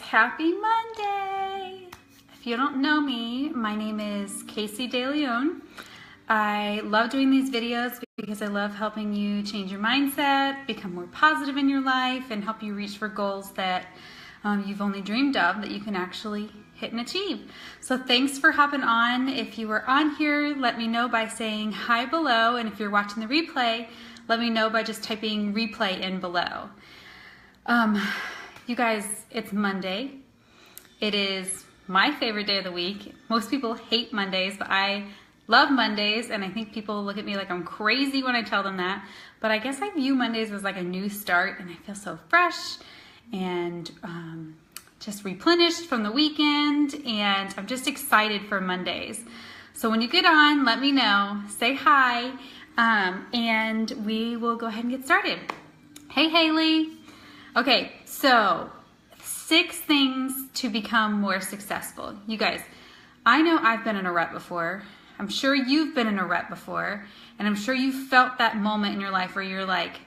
Happy Monday! If you don't know me, my name is Casey De Leon. I love doing these videos because I love helping you change your mindset, become more positive in your life, and help you reach for goals that you've only dreamed of that you can actually hit and achieve. So thanks for hopping on. If you were on here, let me know by saying hi below, and if you're watching the replay, let me know by just typing replay in below. You guys, it's Monday. It is my favorite day of the week. Most people hate Mondays, but I love Mondays, and I think people look at me like I'm crazy when I tell them that. But I guess I view Mondays as like a new start, and I feel so fresh and just replenished from the weekend, and I'm just excited for Mondays. So when you get on, let me know, say hi, and we will go ahead and get started. Hey, Haley. Okay, so 6 things to become more successful. You guys, I know I've been in a rut before. I'm sure you've been in a rut before, and I'm sure you felt that moment in your life where you're like,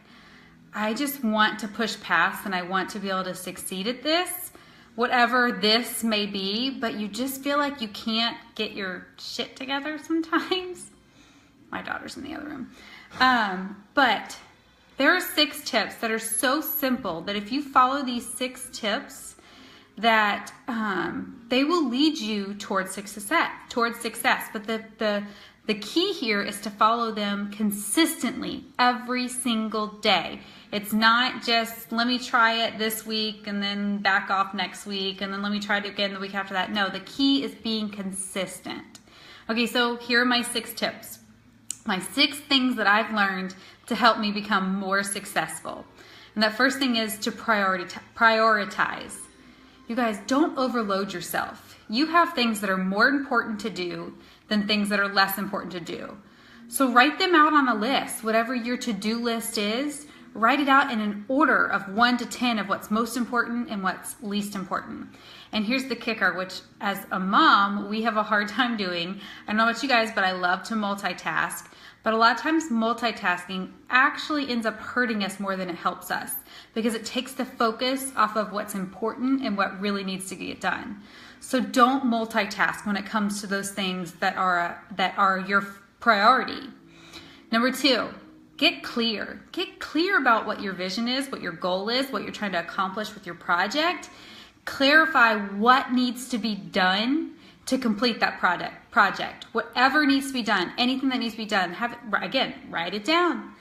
I just want to push past and I want to be able to succeed at this, whatever this may be, but you just feel like you can't get your shit together sometimes. My daughter's in the other room. But there are 6 tips that are so simple that if you follow these 6 tips, that they will lead you towards success. But the key here is to follow them consistently every single day. It's not just let me try it this week and then back off next week and then let me try it again the week after that. No, the key is being consistent. Okay, so here are my 6 tips. My 6 things that I've learned to help me become more successful. And that first thing is to prioritize. You guys, don't overload yourself. You have things that are more important to do than things that are less important to do. So write them out on a list. Whatever your to-do list is, write it out in an order of 1 to 10 of what's most important and what's least important. And here's the kicker, which as a mom, we have a hard time doing. I don't know about you guys, but I love to multitask. But a lot of times multitasking actually ends up hurting us more than it helps us because it takes the focus off of what's important and what really needs to get done. So don't multitask when it comes to those things that are your priority. Number 2, get clear. Get clear about what your vision is, what your goal is, what you're trying to accomplish with your project. Clarify what needs to be done to complete that project. Whatever needs to be done, anything that needs to be done, write it down.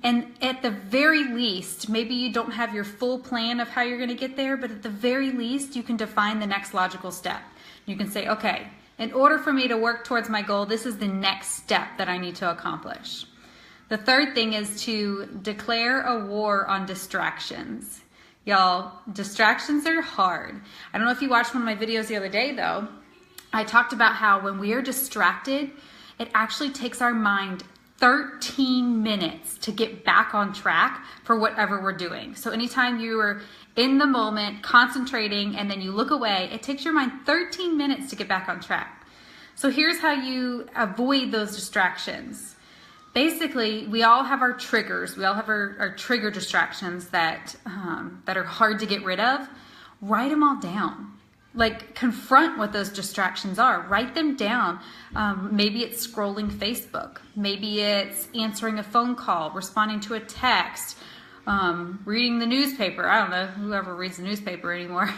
And at the very least, maybe you don't have your full plan of how you're going to get there, but at the very least, you can define the next logical step. You can say, okay, in order for me to work towards my goal, this is the next step that I need to accomplish. The third thing is to declare a war on distractions. Y'all, distractions are hard. I don't know if you watched one of my videos the other day, though. I talked about how when we are distracted, it actually takes our mind 13 minutes to get back on track for whatever we're doing. So anytime you are in the moment, concentrating, and then you look away, it takes your mind 13 minutes to get back on track. So here's how you avoid those distractions. Basically, we all have our triggers. We all have our trigger distractions that are hard to get rid of. Write them all down. Like, confront what those distractions are. Write them down. Maybe it's scrolling Facebook. Maybe it's answering a phone call, responding to a text, reading the newspaper. I don't know, whoever reads the newspaper anymore.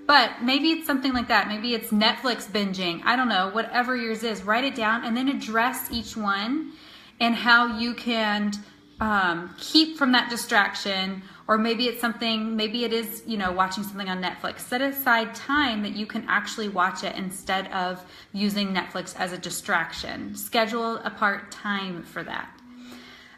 But maybe it's something like that. Maybe it's Netflix binging. I don't know, whatever yours is. Write it down and then address each one and how you can keep from that distraction. Or maybe it's something, maybe it is, watching something on Netflix. Set aside time that you can actually watch it instead of using Netflix as a distraction. Schedule apart time for that.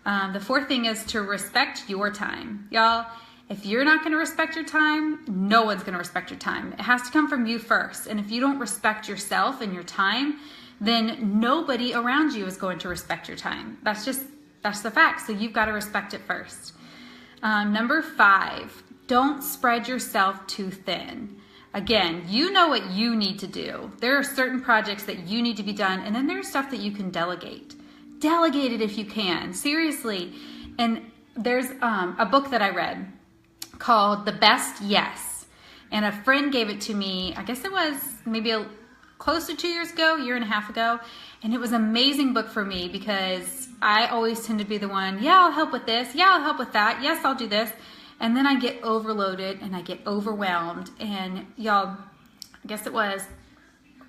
The 4th thing is to respect your time. Y'all, if you're not going to respect your time, no one's going to respect your time. It has to come from you first. And if you don't respect yourself and your time, then nobody around you is going to respect your time. That's the fact. So you've got to respect it first. Number 5, don't spread yourself too thin. Again, you know what you need to do. There are certain projects that you need to be done, and then there's stuff that you can delegate. Delegate it if you can, seriously. And there's a book that I read called The Best Yes. And a friend gave it to me, I guess it was maybe close to 2 years ago, year and a half ago. And it was an amazing book for me because I always tend to be the one, yeah, I'll help with this. Yeah, I'll help with that. Yes, I'll do this. And then I get overloaded and I get overwhelmed. And y'all, I guess it was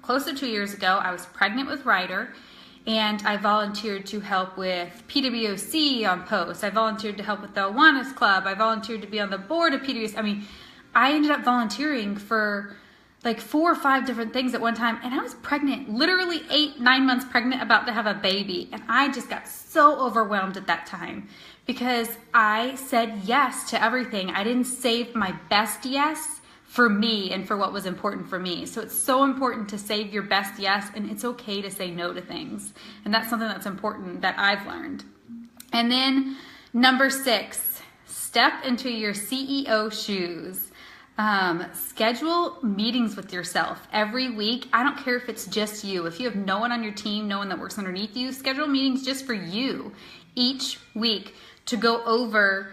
close to 2 years ago, I was pregnant with Ryder. And I volunteered to help with PWOC on posts. I volunteered to help with the Awanas Club. I volunteered to be on the board of PWOC. I mean, I ended up volunteering for like 4 or 5 different things at one time. And I was pregnant, literally 8, 9 months pregnant, about to have a baby. And I just got so overwhelmed at that time because I said yes to everything. I didn't save my best yes for me and for what was important for me. So it's so important to save your best yes, and it's okay to say no to things. And that's something that's important that I've learned. And then number 6, step into your CEO shoes. Schedule meetings with yourself every week. I don't care if it's just you. If you have no one on your team, no one that works underneath you, schedule meetings just for you each week to go over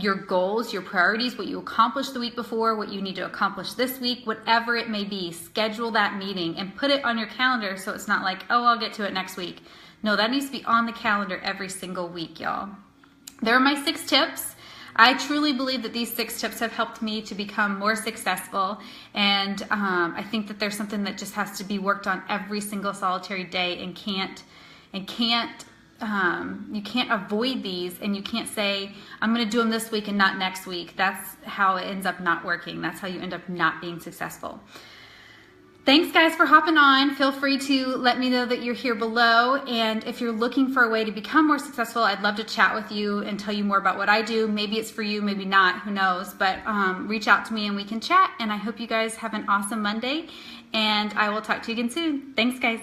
your goals, your priorities, what you accomplished the week before, what you need to accomplish this week, whatever it may be. Schedule that meeting and put it on your calendar so it's not like, oh, I'll get to it next week. No, that needs to be on the calendar every single week, y'all. There are my 6 tips. I truly believe that these 6 tips have helped me to become more successful, and I think that there's something that just has to be worked on every single solitary day, and you can't avoid these, and you can't say, I'm going to do them this week and not next week. That's how it ends up not working. That's how you end up not being successful. Thanks guys for hopping on. Feel free to let me know that you're here below. And if you're looking for a way to become more successful, I'd love to chat with you and tell you more about what I do. Maybe it's for you, maybe not, who knows. But reach out to me and we can chat. And I hope you guys have an awesome Monday. And I will talk to you again soon. Thanks guys.